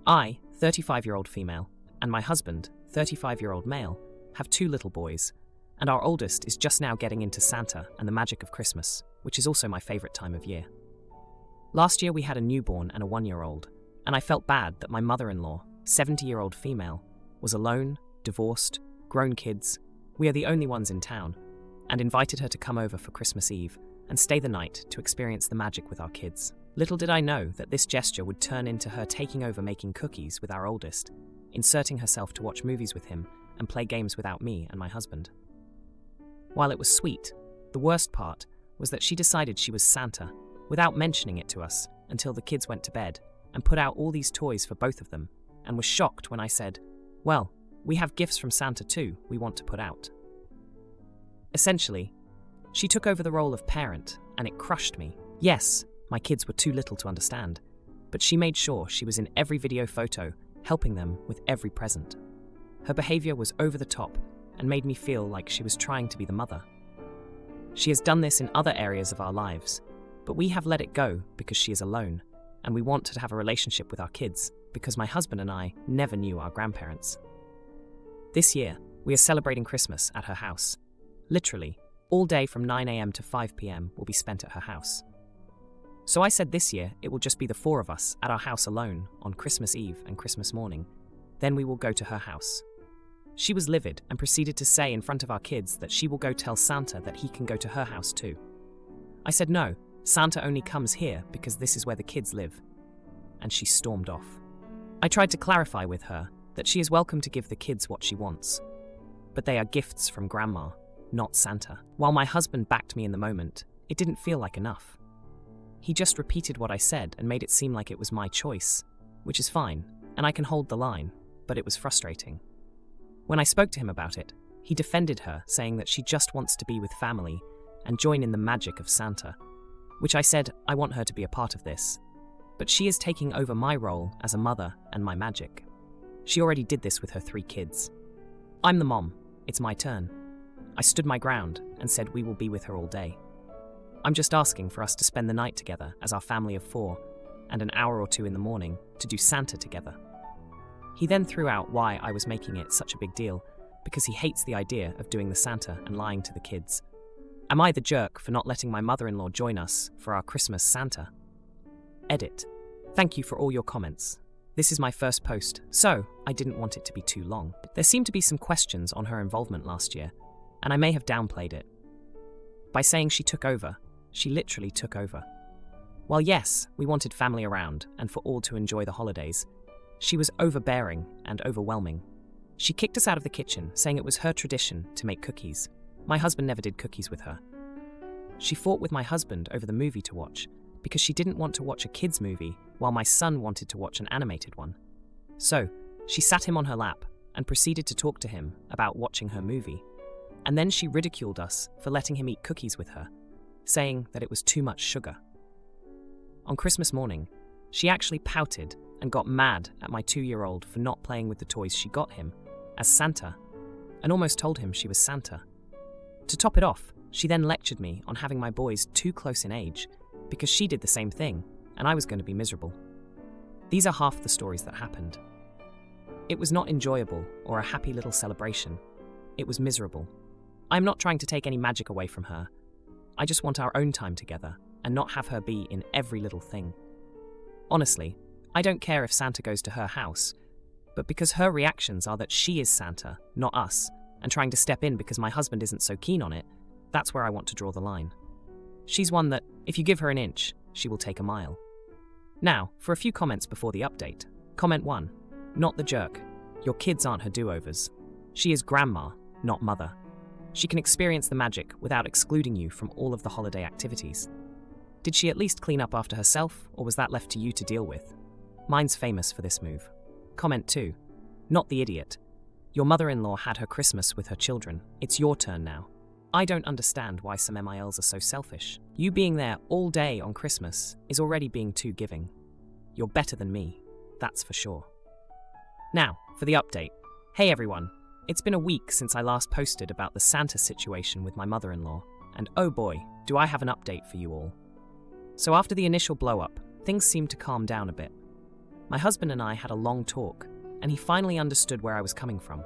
I, 35-year-old female, and my husband, 35-year-old male, have 2 little boys, and our oldest is just now getting into Santa and the magic of Christmas, which is also my favorite time of year. Last year we had a newborn and a 1-year-old, and I felt bad that my mother-in-law, 70-year-old female, was alone, divorced, grown kids, we are the only ones in town, and invited her to come over for Christmas Eve and stay the night to experience the magic with our kids. Little did I know that this gesture would turn into her taking over making cookies with our oldest, inserting herself to watch movies with him and play games without me and my husband. While it was sweet, the worst part was that she decided she was Santa without mentioning it to us until the kids went to bed and put out all these toys for both of them, and was shocked when I said, "Well, we have gifts from Santa too we want to put out." Essentially, she took over the role of parent, and it crushed me. Yes, my kids were too little to understand, but she made sure she was in every video photo, helping them with every present. Her behavior was over the top and made me feel like she was trying to be the mother. She has done this in other areas of our lives, but we have let it go because she is alone, and we want to have a relationship with our kids because my husband and I never knew our grandparents. This year, we are celebrating Christmas at her house. Literally, all day from 9 a.m. to 5 p.m. will be spent at her house. So I said this year it will just be the 4 of us at our house alone on Christmas Eve and Christmas morning. Then we will go to her house. She was livid and proceeded to say in front of our kids that she will go tell Santa that he can go to her house too. I said no, Santa only comes here because this is where the kids live. And she stormed off. I tried to clarify with her that she is welcome to give the kids what she wants, but they are gifts from Grandma, not Santa. While my husband backed me in the moment, it didn't feel like enough. He just repeated what I said and made it seem like it was my choice, which is fine, and I can hold the line, but it was frustrating. When I spoke to him about it, he defended her, saying that she just wants to be with family and join in the magic of Santa, which I said I want her to be a part of this. But she is taking over my role as a mother and my magic. She already did this with her 3 kids. I'm the mom, it's my turn. I stood my ground and said we will be with her all day. I'm just asking for us to spend the night together as our family of 4 and an hour or 2 in the morning to do Santa together. He then threw out why I was making it such a big deal because he hates the idea of doing the Santa and lying to the kids. Am I the jerk for not letting my mother-in-law join us for our Christmas Santa? Edit. Thank you for all your comments. This is my first post, so I didn't want it to be too long. There seemed to be some questions on her involvement last year, and I may have downplayed it. By saying she took over, she literally took over. While yes, we wanted family around and for all to enjoy the holidays, she was overbearing and overwhelming. She kicked us out of the kitchen, saying it was her tradition to make cookies. My husband never did cookies with her. She fought with my husband over the movie to watch because she didn't want to watch a kids' movie while my son wanted to watch an animated one. So, she sat him on her lap and proceeded to talk to him about watching her movie. And then she ridiculed us for letting him eat cookies with her, saying that it was too much sugar. On Christmas morning, she actually pouted and got mad at my 2-year-old for not playing with the toys she got him as Santa, and almost told him she was Santa. To top it off, she then lectured me on having my boys too close in age because she did the same thing and I was going to be miserable. These are half the stories that happened. It was not enjoyable or a happy little celebration. It was miserable. I'm not trying to take any magic away from her. I just want our own time together and not have her be in every little thing. Honestly, I don't care if Santa goes to her house, but because her reactions are that she is Santa, not us, and trying to step in because my husband isn't so keen on it, that's where I want to draw the line. She's one that, if you give her an inch, she will take a mile. Now, for a few comments before the update. Comment 1. Not the jerk. Your kids aren't her do-overs. She is grandma, not mother. She can experience the magic without excluding you from all of the holiday activities. Did she at least clean up after herself, or was that left to you to deal with? Mine's famous for this move. Comment 2. Not the idiot. Your mother-in-law had her Christmas with her children. It's your turn now. I don't understand why some MILs are so selfish. You being there all day on Christmas is already being too giving. You're better than me, that's for sure. Now, for the update. Hey everyone, it's been a week since I last posted about the Santa situation with my mother-in-law, and oh boy, do I have an update for you all. So after the initial blow-up, things seemed to calm down a bit. My husband and I had a long talk, and he finally understood where I was coming from.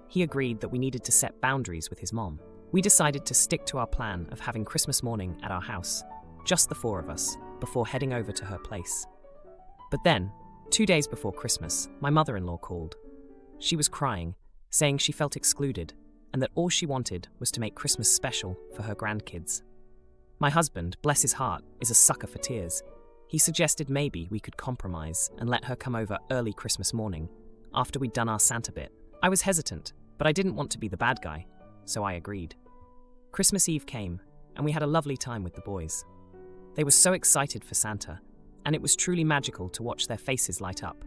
He agreed that we needed to set boundaries with his mom. We decided to stick to our plan of having Christmas morning at our house, just the four of us, before heading over to her place. But then, 2 days before Christmas, my mother-in-law called. She was crying, saying she felt excluded, and that all she wanted was to make Christmas special for her grandkids. My husband, bless his heart, is a sucker for tears. He suggested maybe we could compromise and let her come over early Christmas morning, after we'd done our Santa bit. I was hesitant, but I didn't want to be the bad guy, so I agreed. Christmas Eve came, and we had a lovely time with the boys. They were so excited for Santa, and it was truly magical to watch their faces light up.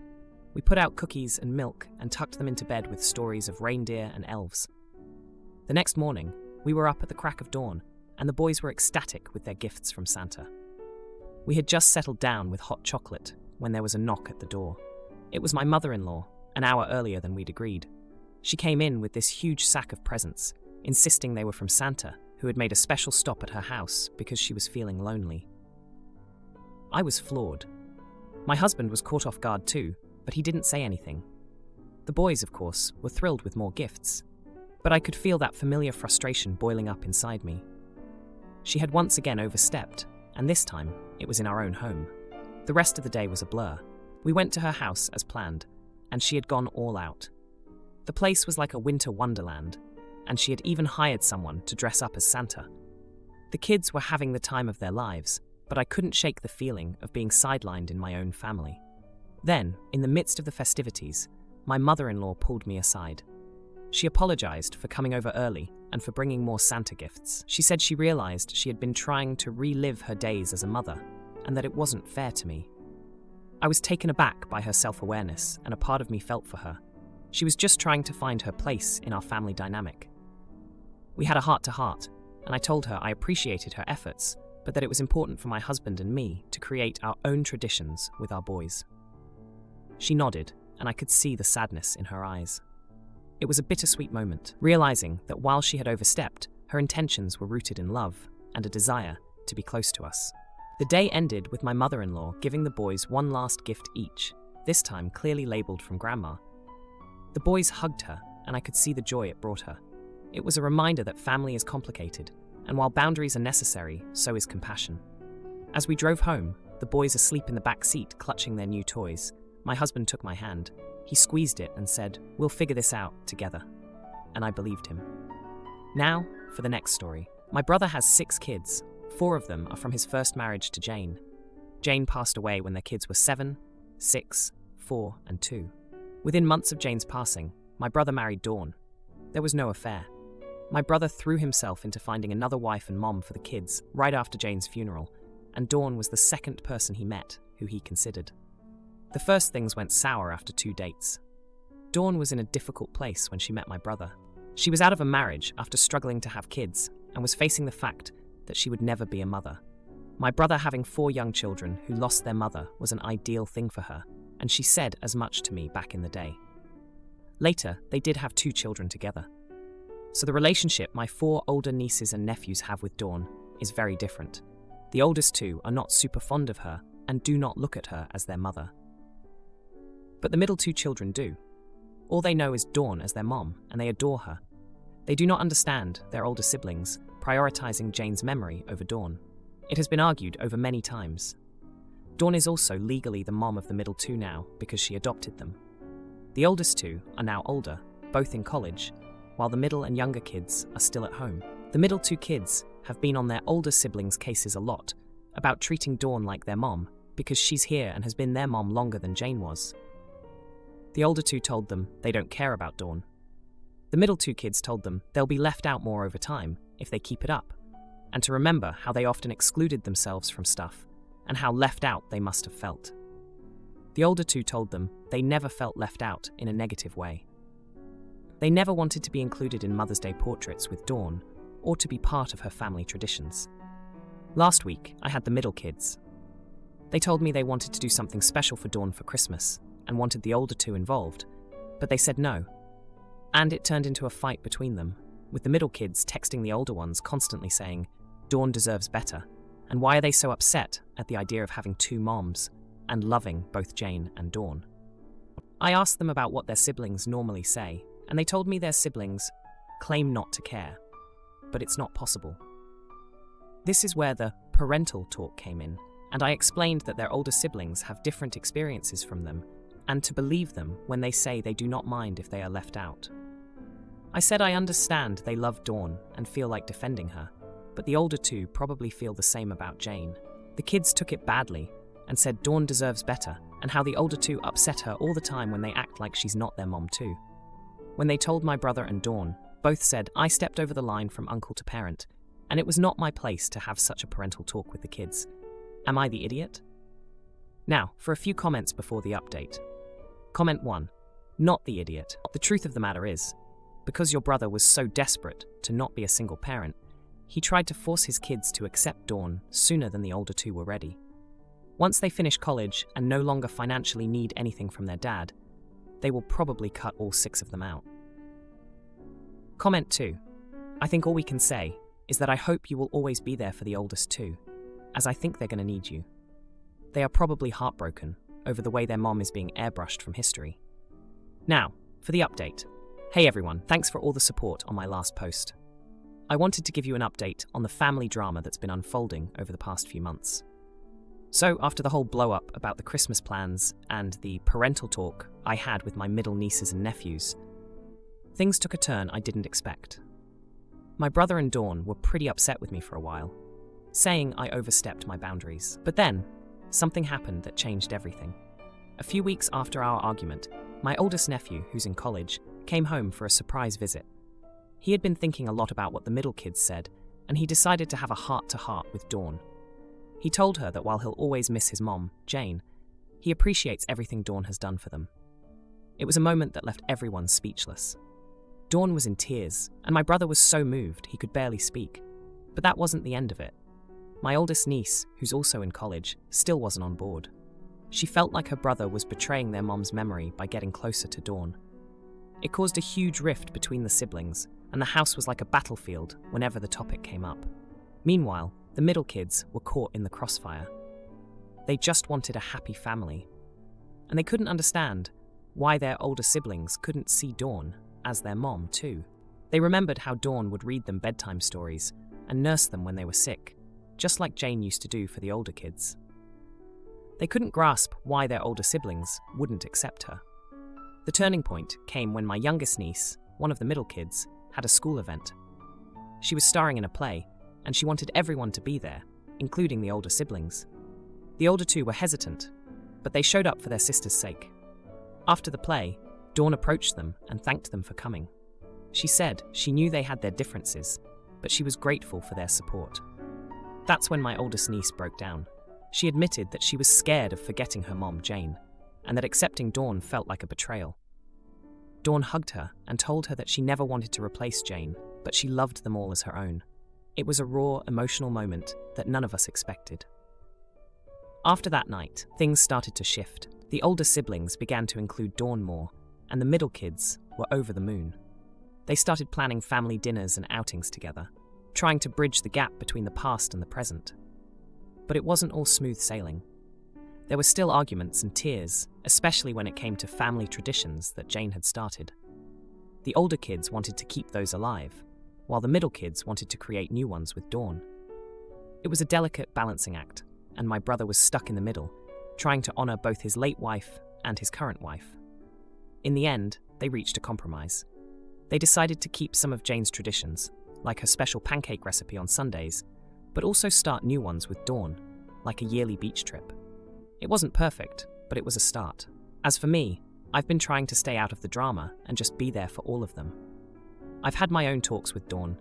We put out cookies and milk and tucked them into bed with stories of reindeer and elves. The next morning, we were up at the crack of dawn, and the boys were ecstatic with their gifts from Santa. We had just settled down with hot chocolate when there was a knock at the door. It was my mother-in-law, an hour earlier than we'd agreed. She came in with this huge sack of presents, insisting they were from Santa, who had made a special stop at her house because she was feeling lonely. I was floored. My husband was caught off guard too, but he didn't say anything. The boys, of course, were thrilled with more gifts, but I could feel that familiar frustration boiling up inside me. She had once again overstepped, and this time it was in our own home. The rest of the day was a blur. We went to her house as planned, and she had gone all out. The place was like a winter wonderland, and she had even hired someone to dress up as Santa. The kids were having the time of their lives, but I couldn't shake the feeling of being sidelined in my own family. Then, in the midst of the festivities, my mother-in-law pulled me aside. She apologized for coming over early and for bringing more Santa gifts. She said she realized she had been trying to relive her days as a mother, and that it wasn't fair to me. I was taken aback by her self-awareness, and a part of me felt for her. She was just trying to find her place in our family dynamic. We had a heart-to-heart, and I told her I appreciated her efforts, but that it was important for my husband and me to create our own traditions with our boys. She nodded, and I could see the sadness in her eyes. It was a bittersweet moment, realizing that while she had overstepped, her intentions were rooted in love and a desire to be close to us. The day ended with my mother-in-law giving the boys one last gift each, this time clearly labeled from Grandma. The boys hugged her, and I could see the joy it brought her. It was a reminder that family is complicated, and while boundaries are necessary, so is compassion. As we drove home, the boys asleep in the back seat clutching their new toys, my husband took my hand. He squeezed it and said, "We'll figure this out together." And I believed him. Now, for the next story. My brother has 6 kids. 4 of them are from his first marriage to Jane. Jane passed away when their kids were 7, 6, 4, and 2. Within months of Jane's passing, my brother married Dawn. There was no affair. My brother threw himself into finding another wife and mom for the kids right after Jane's funeral, and Dawn was the second person he met who he considered. The first things went sour after 2 dates. Dawn was in a difficult place when she met my brother. She was out of a marriage after struggling to have kids and was facing the fact that she would never be a mother. My brother having 4 young children who lost their mother was an ideal thing for her, and she said as much to me back in the day. Later, they did have 2 children together. So the relationship my 4 older nieces and nephews have with Dawn is very different. The oldest 2 are not super fond of her and do not look at her as their mother. But the middle 2 children do. All they know is Dawn as their mom, and they adore her. They do not understand their older siblings prioritizing Jane's memory over Dawn. It has been argued over many times. Dawn is also legally the mom of the middle 2 now because she adopted them. The oldest 2 are now older, both in college, while the middle and younger kids are still at home. The middle 2 kids have been on their older siblings' cases a lot about treating Dawn like their mom because she's here and has been their mom longer than Jane was. The older 2 told them they don't care about Dawn. The middle 2 kids told them they'll be left out more over time if they keep it up, and to remember how they often excluded themselves from stuff and how left out they must have felt. The older 2 told them they never felt left out in a negative way. They never wanted to be included in Mother's Day portraits with Dawn or to be part of her family traditions. Last week, I had the middle kids. They told me they wanted to do something special for Dawn for Christmas and wanted the older 2 involved, but they said no. And it turned into a fight between them, with the middle kids texting the older ones constantly saying, "Dawn deserves better," and why are they so upset at the idea of having 2 moms? and loving both Jane and Dawn. I asked them about what their siblings normally say, and they told me their siblings claim not to care, but it's not possible. This is where the parental talk came in, and I explained that their older siblings have different experiences from them, and to believe them when they say they do not mind if they are left out. I said I understand they love Dawn and feel like defending her, but the older two probably feel the same about Jane. The kids took it badly and said Dawn deserves better, and how the older two upset her all the time when they act like she's not their mom too. When they told my brother and Dawn, both said I stepped over the line from uncle to parent, and it was not my place to have such a parental talk with the kids. Am I the idiot? Now, for a few comments before the update. Comment 1. Not the idiot. The truth of the matter is, because your brother was so desperate to not be a single parent, he tried to force his kids to accept Dawn sooner than the older two were ready. Once they finish college and no longer financially need anything from their dad, they will probably cut all 6 of them out. Comment 2. I think all we can say is that I hope you will always be there for the oldest two, as I think they're going to need you. They are probably heartbroken over the way their mom is being airbrushed from history. Now, for the update. Hey everyone, thanks for all the support on my last post. I wanted to give you an update on the family drama that's been unfolding over the past few months. So, after the whole blow-up about the Christmas plans and the parental talk I had with my middle nieces and nephews, things took a turn I didn't expect. My brother and Dawn were pretty upset with me for a while, saying I overstepped my boundaries. But then, something happened that changed everything. A few weeks after our argument, my oldest nephew, who's in college, came home for a surprise visit. He had been thinking a lot about what the middle kids said, and he decided to have a heart-to-heart with Dawn. He told her that while he'll always miss his mom, Jane, he appreciates everything Dawn has done for them. It was a moment that left everyone speechless. Dawn was in tears, and my brother was so moved he could barely speak. But that wasn't the end of it. My oldest niece, who's also in college, still wasn't on board. She felt like her brother was betraying their mom's memory by getting closer to Dawn. It caused a huge rift between the siblings, and the house was like a battlefield whenever the topic came up. Meanwhile, the middle kids were caught in the crossfire. They just wanted a happy family, and they couldn't understand why their older siblings couldn't see Dawn as their mom too. They remembered how Dawn would read them bedtime stories and nurse them when they were sick, just like Jane used to do for the older kids. They couldn't grasp why their older siblings wouldn't accept her. The turning point came when my youngest niece, one of the middle kids, had a school event. She was starring in a play, and she wanted everyone to be there, including the older siblings. The older two were hesitant, but they showed up for their sister's sake. After the play, Dawn approached them and thanked them for coming. She said she knew they had their differences, but she was grateful for their support. That's when my oldest niece broke down. She admitted that she was scared of forgetting her mom, Jane, and that accepting Dawn felt like a betrayal. Dawn hugged her and told her that she never wanted to replace Jane, but she loved them all as her own. It was a raw, emotional moment that none of us expected. After that night, things started to shift. The older siblings began to include Dawn more, and the middle kids were over the moon. They started planning family dinners and outings together, trying to bridge the gap between the past and the present. But it wasn't all smooth sailing. There were still arguments and tears, especially when it came to family traditions that Jane had started. The older kids wanted to keep those alive, while the middle kids wanted to create new ones with Dawn. It was a delicate balancing act, and my brother was stuck in the middle, trying to honor both his late wife and his current wife. In the end, they reached a compromise. They decided to keep some of Jane's traditions, like her special pancake recipe on Sundays, but also start new ones with Dawn, like a yearly beach trip. It wasn't perfect, but it was a start. As for me, I've been trying to stay out of the drama and just be there for all of them. I've had my own talks with Dawn,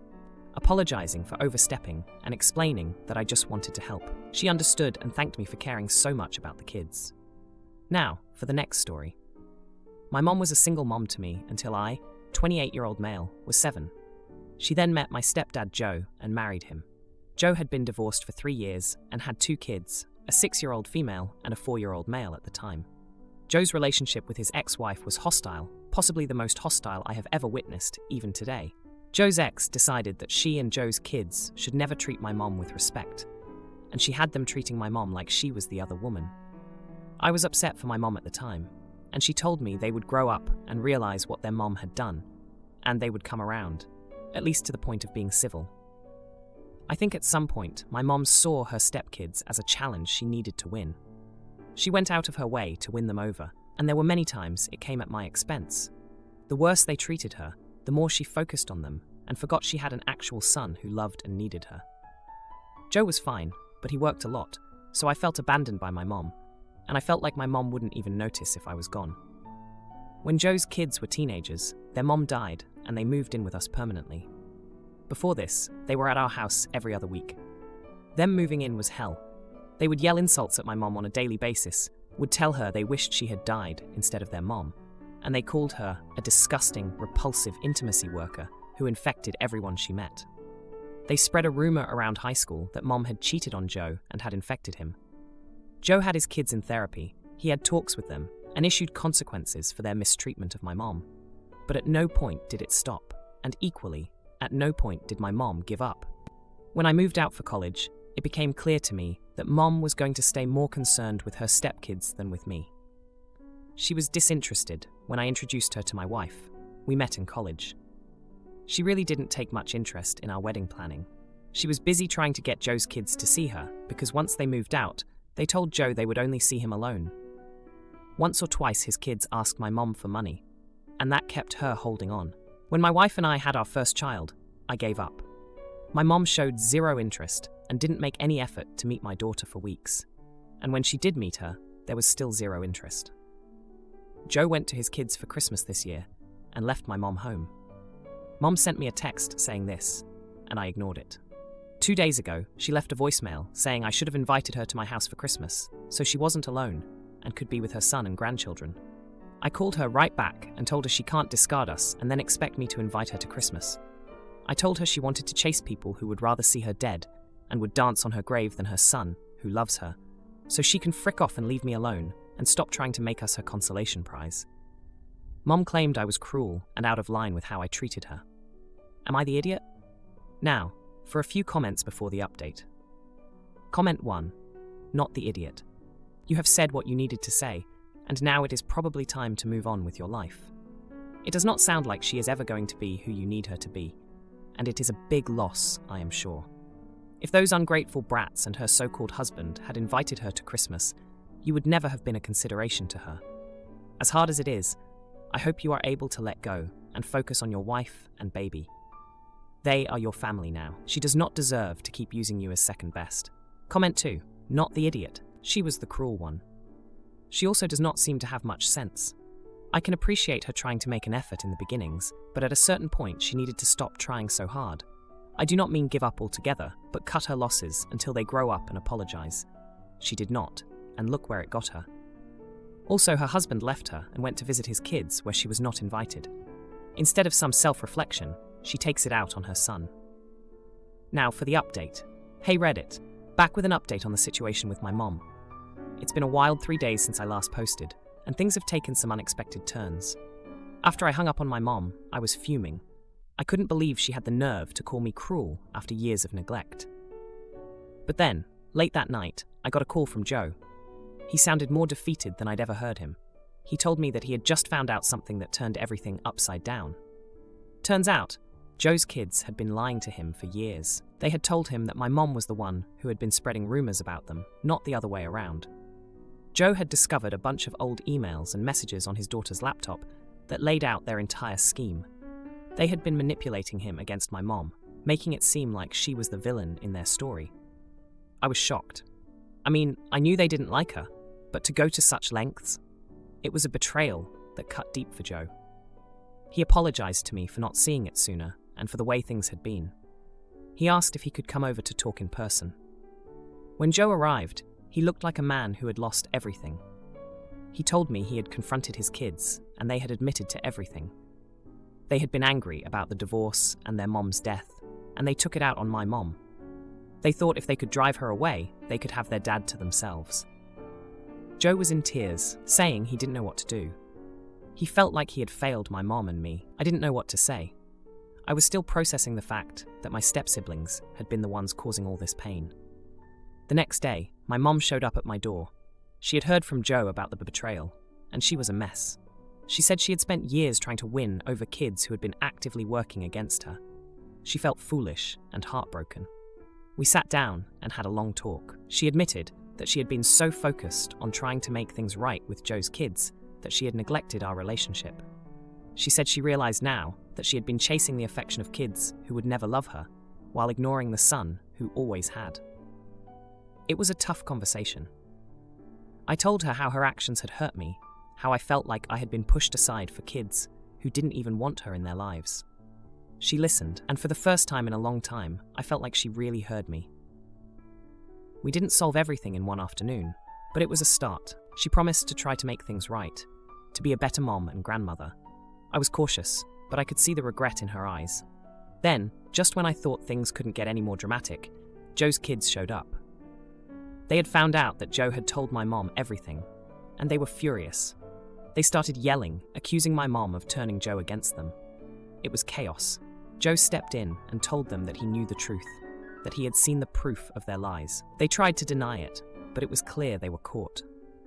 apologizing for overstepping and explaining that I just wanted to help. She understood and thanked me for caring so much about the kids. Now, for the next story. My mom was a single mom to me until I, 28-year-old male, was 7. She then met my stepdad Joe and married him. Joe had been divorced for 3 years and had 2 kids, a 6-year-old female and a 4-year-old male at the time. Joe's relationship with his ex-wife was hostile, possibly the most hostile I have ever witnessed, even today. Joe's ex decided that she and Joe's kids should never treat my mom with respect, and she had them treating my mom like she was the other woman. I was upset for my mom at the time, and she told me they would grow up and realize what their mom had done, and they would come around, at least to the point of being civil. I think at some point, my mom saw her stepkids as a challenge she needed to win. She went out of her way to win them over, and there were many times it came at my expense. The worse they treated her, the more she focused on them and forgot she had an actual son who loved and needed her. Joe was fine, but he worked a lot, so I felt abandoned by my mom, and I felt like my mom wouldn't even notice if I was gone. When Joe's kids were teenagers, their mom died and they moved in with us permanently. Before this, they were at our house every other week. Them moving in was hell. They would yell insults at my mom on a daily basis, would tell her they wished she had died instead of their mom, and they called her a disgusting, repulsive intimacy worker who infected everyone she met. They spread a rumor around high school that mom had cheated on Joe and had infected him. Joe had his kids in therapy, he had talks with them, and issued consequences for their mistreatment of my mom. But at no point did it stop, and equally, at no point did my mom give up. When I moved out for college, it became clear to me that mom was going to stay more concerned with her stepkids than with me. She was disinterested when I introduced her to my wife. We met in college. She really didn't take much interest in our wedding planning. She was busy trying to get Joe's kids to see her because once they moved out, they told Joe they would only see him alone. Once or twice his kids asked my mom for money, and that kept her holding on. When my wife and I had our first child, I gave up. My mom showed zero interest and didn't make any effort to meet my daughter for weeks. And when she did meet her, there was still zero interest. Joe went to his kids for Christmas this year and left my mom home. Mom sent me a text saying this, and I ignored it. 2 days ago, she left a voicemail saying I should have invited her to my house for Christmas, so she wasn't alone and could be with her son and grandchildren. I called her right back and told her she can't discard us and then expect me to invite her to Christmas. I told her she wanted to chase people who would rather see her dead and would dance on her grave than her son, who loves her, so she can frick off and leave me alone and stop trying to make us her consolation prize. Mom claimed I was cruel and out of line with how I treated her. Am I the idiot? Now, for a few comments before the update. Comment 1. Not the idiot. You have said what you needed to say, and now it is probably time to move on with your life. It does not sound like she is ever going to be who you need her to be, and it is a big loss, I am sure. If those ungrateful brats and her so-called husband had invited her to Christmas, you would never have been a consideration to her. As hard as it is, I hope you are able to let go and focus on your wife and baby. They are your family now. She does not deserve to keep using you as second best. Comment 2. Not the idiot. She was the cruel one. She also does not seem to have much sense. I can appreciate her trying to make an effort in the beginnings, but at a certain point she needed to stop trying so hard. I do not mean give up altogether, but cut her losses until they grow up and apologize. She did not, and look where it got her. Also, her husband left her and went to visit his kids where she was not invited. Instead of some self-reflection, she takes it out on her son. Now for the update. Hey Reddit, back with an update on the situation with my mom. It's been a wild 3 days since I last posted, and things have taken some unexpected turns. After I hung up on my mom, I was fuming. I couldn't believe she had the nerve to call me cruel after years of neglect. But then, late that night, I got a call from Joe. He sounded more defeated than I'd ever heard him. He told me that he had just found out something that turned everything upside down. Turns out, Joe's kids had been lying to him for years. They had told him that my mom was the one who had been spreading rumors about them, not the other way around. Joe had discovered a bunch of old emails and messages on his daughter's laptop that laid out their entire scheme. They had been manipulating him against my mom, making it seem like she was the villain in their story. I was shocked. I mean, I knew they didn't like her, but to go to such lengths? It was a betrayal that cut deep for Joe. He apologized to me for not seeing it sooner and for the way things had been. He asked if he could come over to talk in person. When Joe arrived, he looked like a man who had lost everything. He told me he had confronted his kids and they had admitted to everything. They had been angry about the divorce and their mom's death, and they took it out on my mom. They thought if they could drive her away, they could have their dad to themselves. Joe was in tears, saying he didn't know what to do. He felt like he had failed my mom and me. I didn't know what to say. I was still processing the fact that my step-siblings had been the ones causing all this pain. The next day, my mom showed up at my door. She had heard from Joe about the betrayal, and she was a mess. She said she had spent years trying to win over kids who had been actively working against her. She felt foolish and heartbroken. We sat down and had a long talk. She admitted that she had been so focused on trying to make things right with Joe's kids that she had neglected our relationship. She said she realized now that she had been chasing the affection of kids who would never love her, while ignoring the son who always had. It was a tough conversation. I told her how her actions had hurt me, how I felt like I had been pushed aside for kids who didn't even want her in their lives. She listened, and for the first time in a long time, I felt like she really heard me. We didn't solve everything in one afternoon, but it was a start. She promised to try to make things right, to be a better mom and grandmother. I was cautious, but I could see the regret in her eyes. Then, just when I thought things couldn't get any more dramatic, Joe's kids showed up. They had found out that Joe had told my mom everything, and they were furious. They started yelling, accusing my mom of turning Joe against them. It was chaos. Joe stepped in and told them that he knew the truth, that he had seen the proof of their lies. They tried to deny it, but it was clear they were caught.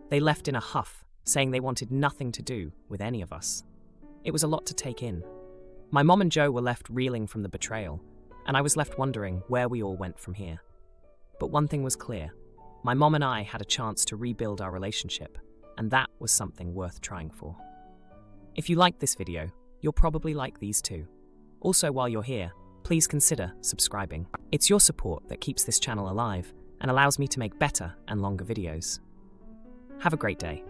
They left in a huff, saying they wanted nothing to do with any of us. It was a lot to take in. My mom and Joe were left reeling from the betrayal, and I was left wondering where we all went from here. But one thing was clear. My mom and I had a chance to rebuild our relationship, and that was something worth trying for. If you liked this video, you'll probably like these too. Also, while you're here, please consider subscribing. It's your support that keeps this channel alive and allows me to make better and longer videos. Have a great day.